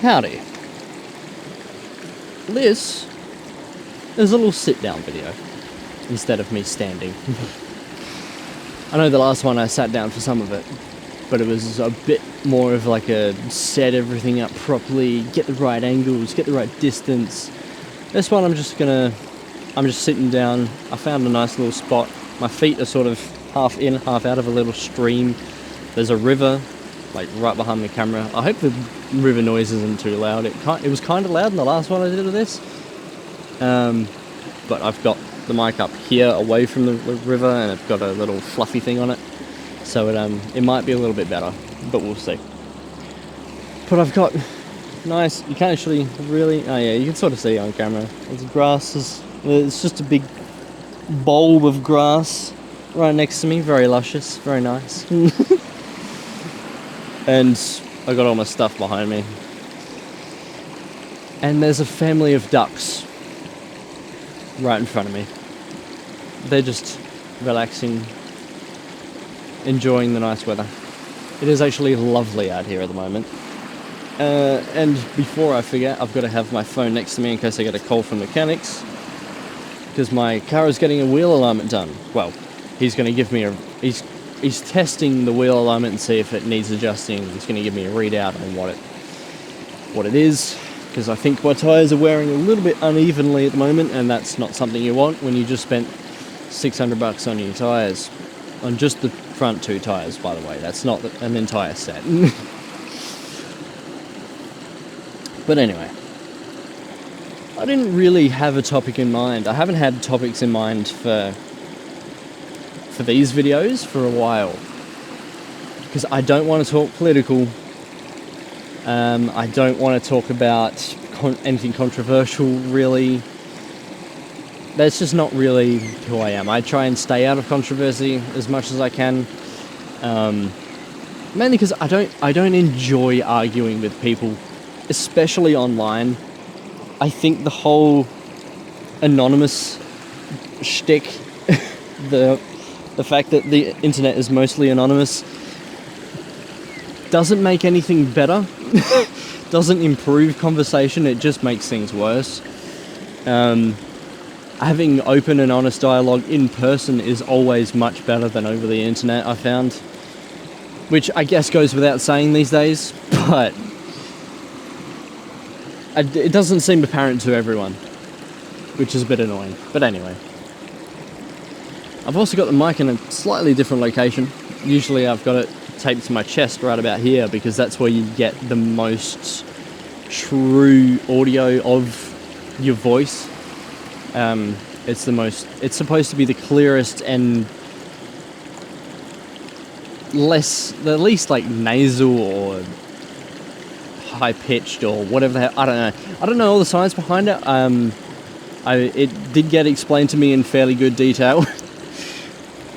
Howdy. This is a little sit-down video instead of me standing. I know the last one I sat down for some of it, but it was a bit more of like a set everything up properly, get the right angles, get the right distance. This one I'm just sitting down. I found a nice little spot. My feet are sort of half in, half out of a little stream. There's a river like right behind the camera. I hope the river noise isn't too loud. It was kind of loud in the last one I did of this. But I've got the mic up here away from the river, and I've got a little fluffy thing on it. So it might be a little bit better, but we'll see. But I've got nice, you can't actually really, oh yeah, you can sort of see on camera. There's grass, it's just a big bulb of grass right next to me, very luscious, very nice. And I got all my stuff behind me. And there's a family of ducks right in front of me. They're just relaxing, enjoying the nice weather. It is actually lovely out here at the moment. And before I forget, I've got to have my phone next to me in case I get a call from mechanics, because my car is getting a wheel alignment done. Well, he's going to give me he's testing the wheel alignment and see if it needs adjusting. He's going to give me a readout on what it is, because I think my tyres are wearing a little bit unevenly at the moment, and that's not something you want when you just spent $600 on your tyres. On just the front two tyres, by the way. That's not an entire set. But anyway, I didn't really have a topic in mind. I haven't had topics in mind for these videos for a while, because I don't want to talk political. I don't want to talk about anything controversial, really. That's just not really who I am. I try and stay out of controversy as much as I can, mainly because I don't enjoy arguing with people, especially online. I think the whole anonymous shtick, the fact that the internet is mostly anonymous, doesn't make anything better. Doesn't improve conversation, it just makes things worse. Having open and honest dialogue in person is always much better than over the internet, I found. Which I guess goes without saying these days, but it doesn't seem apparent to everyone, which is a bit annoying. But anyway, I've also got the mic in a slightly different location. Usually I've got it taped to my chest right about here, because that's where you get the most true audio of your voice. It's supposed to be the clearest and the least like nasal or high pitched or whatever the hell. I don't know all the science behind it. It did get explained to me in fairly good detail,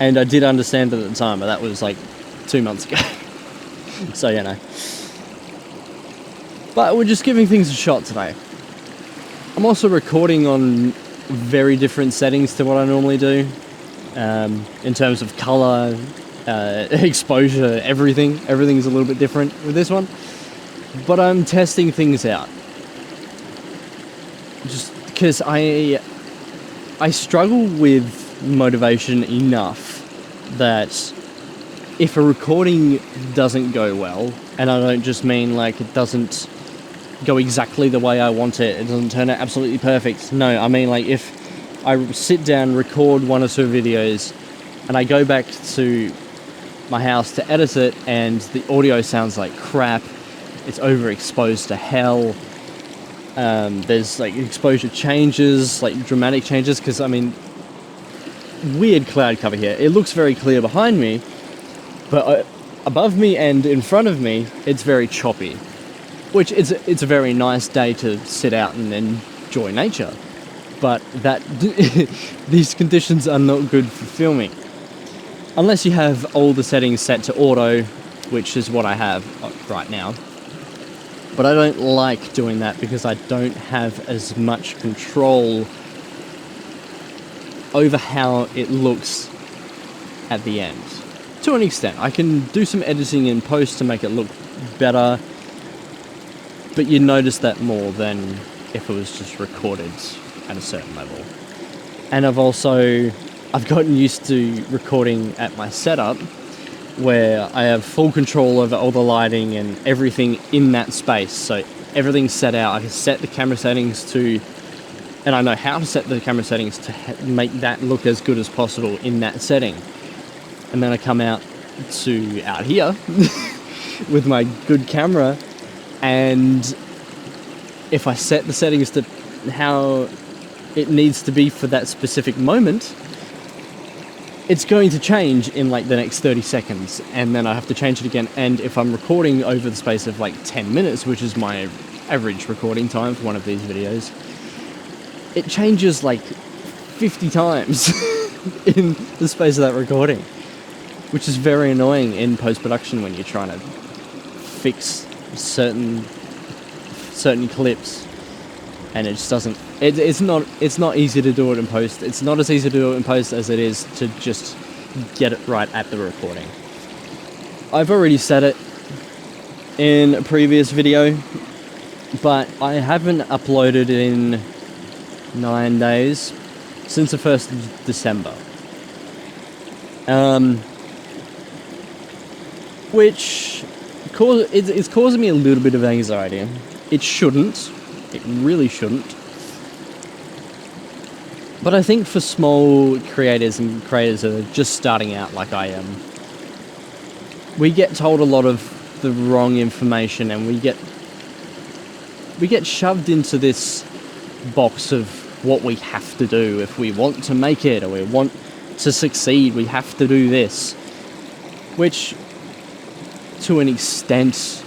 and I did understand it at the time, but that was like 2 months ago. So, you know. But we're just giving things a shot today. I'm also recording on very different settings to what I normally do, in terms of color, exposure, everything. Everything's a little bit different with this one. But I'm testing things out. Just because I struggle with motivation enough that if a recording doesn't go well, and I don't just mean like it doesn't go exactly the way I want it doesn't turn out absolutely perfect. No, I mean like if I sit down, record one or two videos, and I go back to my house to edit it, and the audio sounds like crap, it's overexposed to hell, there's like exposure changes, like dramatic changes, because I mean, weird cloud cover here. It looks very clear behind me, but above me and in front of me, it's very choppy, which it's a very nice day to sit out and enjoy nature. But these conditions are not good for filming. Unless you have all the settings set to auto, which is what I have right now. But I don't like doing that because I don't have as much control over how it looks at the end. To an extent, I can do some editing in post to make it look better, but you notice that more than if it was just recorded at a certain level. And I've gotten used to recording at my setup, where I have full control over all the lighting and everything in that space. So everything's set out. I can set the camera settings to, and I know how to set the camera settings to make that look as good as possible in that setting. And then I come out here with my good camera, and if I set the settings to how it needs to be for that specific moment, it's going to change in like the next 30 seconds, and then I have to change it again. And if I'm recording over the space of like 10 minutes, which is my average recording time for one of these videos, it changes like 50 times in the space of that recording, which is very annoying in post-production when you're trying to fix certain clips, and it just doesn't. It's not easy to do it in post. It's not as easy to do it in post as it is to just get it right at the recording. I've already said it in a previous video, but I haven't uploaded in 9 days since the 1st of December. Which it's causing me a little bit of anxiety. It shouldn't. It really shouldn't. But I think for small creators and creators that are just starting out like I am, we get told a lot of the wrong information, and we get shoved into this box of what we have to do if we want to make it, or we want to succeed. We have to do this, which to an extent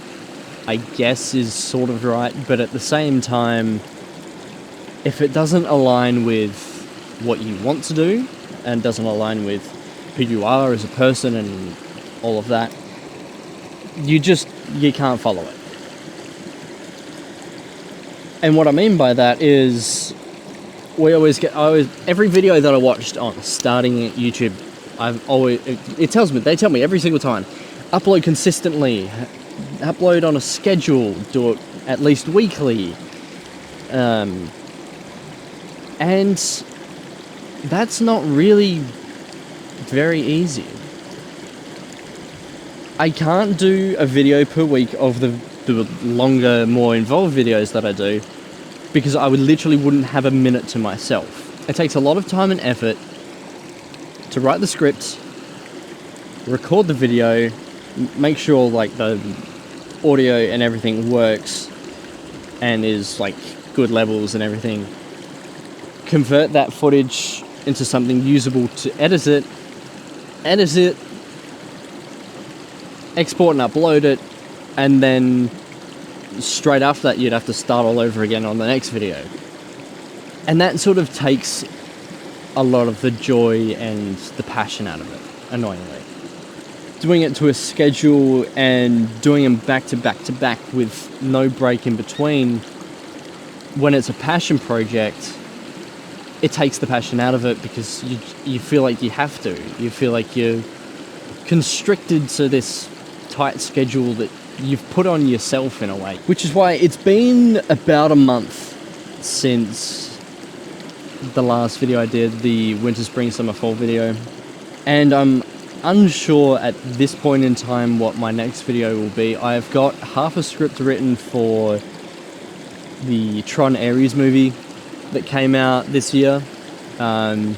I guess is sort of right, but at the same time, if it doesn't align with what you want to do and doesn't align with who you are as a person and all of that, you can't follow it. And what I mean by that is, every video that I watched on starting at YouTube, they tell me every single time, upload consistently, upload on a schedule, do it at least weekly, and that's not really very easy. I can't do a video per week of the longer, more involved videos that I do, because I wouldn't have a minute to myself. It takes a lot of time and effort to write the script, record the video, make sure like the audio and everything works and is like good levels and everything, convert that footage into something usable to edit it, export and upload it, and then straight after that you'd have to start all over again on the next video. And that sort of takes a lot of the joy and the passion out of it, annoyingly. Doing it to a schedule and doing them back to back to back with no break in between, when it's a passion project, it takes the passion out of it, because you feel like you have to. You feel like you're constricted to this tight schedule that you've put on yourself in a way. Which is why it's been about a month since the last video I did, the winter, spring, summer, fall video. And I'm unsure at this point in time what my next video will be. I've got half a script written for the Tron Ares movie that came out this year. I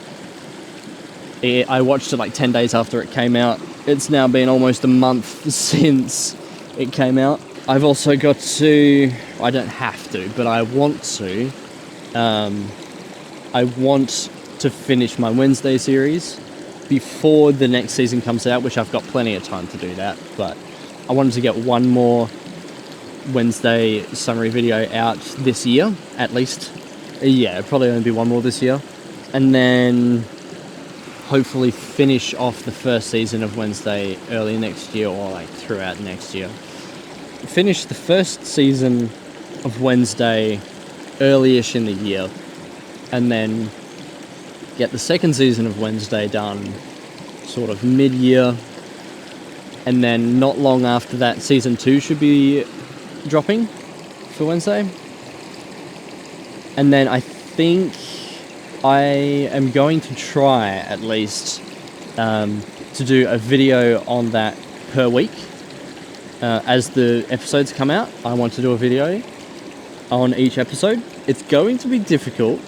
watched it like 10 days after it came out. It's now been almost a month since it came out. I've also got to, I don't have to, but I want to, finish my Wednesday series before the next season comes out, which I've got plenty of time to do that, but I wanted to get one more Wednesday summary video out this year, at least. Yeah, it'll probably only be one more this year. And then hopefully finish off the first season of Wednesday early next year, or like throughout next year. Finish the first season of Wednesday early-ish in the year, and then get the second season of Wednesday done sort of mid-year, and then not long after that, season 2 should be dropping for Wednesday. And then I think I am going to try at least to do a video on that per week. As the episodes come out, I want to do a video on each episode. It's going to be difficult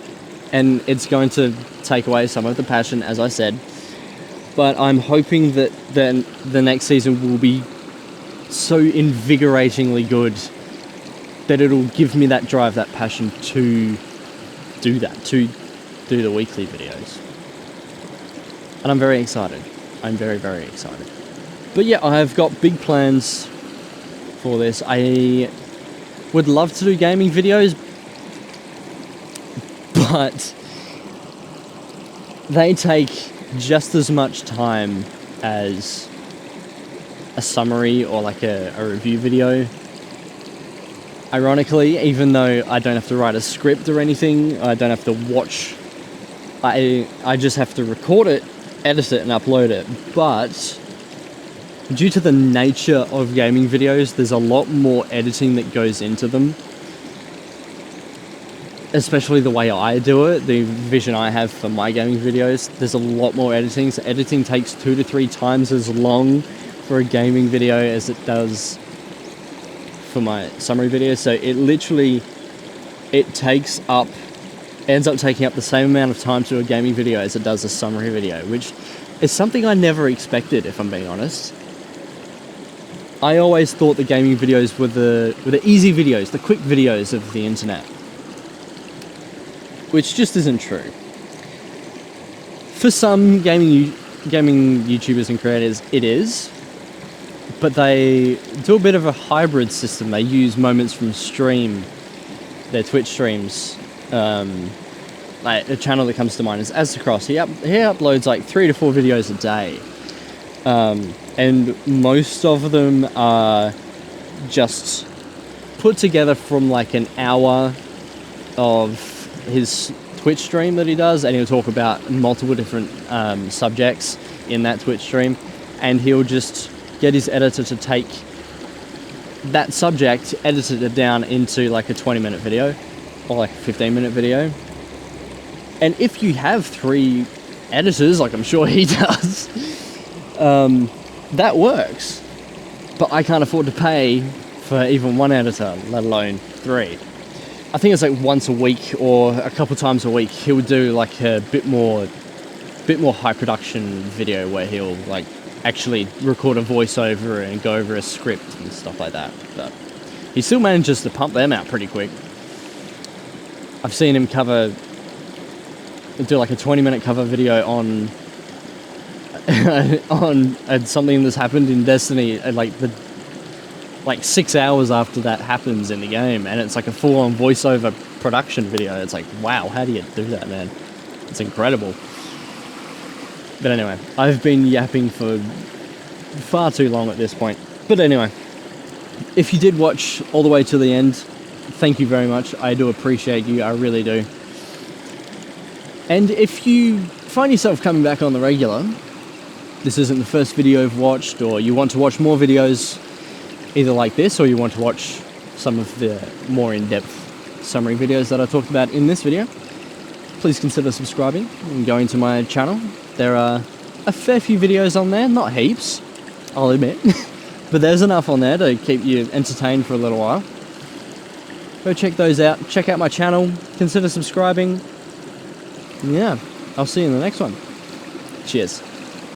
and it's going to take away some of the passion, as I said. But I'm hoping that then the next season will be so invigoratingly good that it'll give me that drive, that passion to do that, to do the weekly videos. And I'm very excited. I'm very, very excited. But yeah, I've got big plans for this. I would love to do gaming videos, but they take just as much time as a summary or like a review video. Ironically, even though I don't have to write a script or anything, I don't have to watch, I just have to record it, edit it and upload it. But due to the nature of gaming videos, there's a lot more editing that goes into them. Especially the way I do it, the vision I have for my gaming videos, there's a lot more editing. So editing takes 2 to 3 times as long for a gaming video as it does for my summary video. So it literally, ends up taking up the same amount of time to do a gaming video as it does a summary video, which is something I never expected, if I'm being honest. I always thought the gaming videos were the easy videos, the quick videos of the internet, which just isn't true. For some gaming YouTubers and creators, it is, but they do a bit of a hybrid system. They use moments from stream, their Twitch streams. Like a channel that comes to mind is Aztecross. He uploads like 3 to 4 videos a day. And most of them are just put together from like an hour of his Twitch stream that he does, and he'll talk about multiple different subjects in that Twitch stream, and he'll just get his editor to take that subject, edit it down into like a 20-minute video or like a 15-minute video. And if you have 3 editors, like I'm sure he does, that works. But I can't afford to pay for even 1 editor, let alone 3. I think it's like once a week or a couple times a week he'll do like a bit more high production video where he'll like actually record a voiceover and go over a script and stuff like that. But he still manages to pump them out pretty quick. I've seen him do like a 20-minute cover video on something that's happened in Destiny at like 6 hours after that happens in the game, and it's like a full-on voiceover production video. It's like, wow, how do you do that, man? It's incredible. But anyway, I've been yapping for far too long at this point. But anyway, if you did watch all the way to the end, thank you very much. I do appreciate you, I really do. And if you find yourself coming back on the regular, this isn't the first video you've watched, or you want to watch more videos either like this, or you want to watch some of the more in-depth summary videos that I talked about in this video, please consider subscribing and going to my channel. There are a fair few videos on there, not heaps, I'll admit, but there's enough on there to keep you entertained for a little while. Go check those out, check out my channel, consider subscribing. Yeah, I'll see you in the next one. Cheers.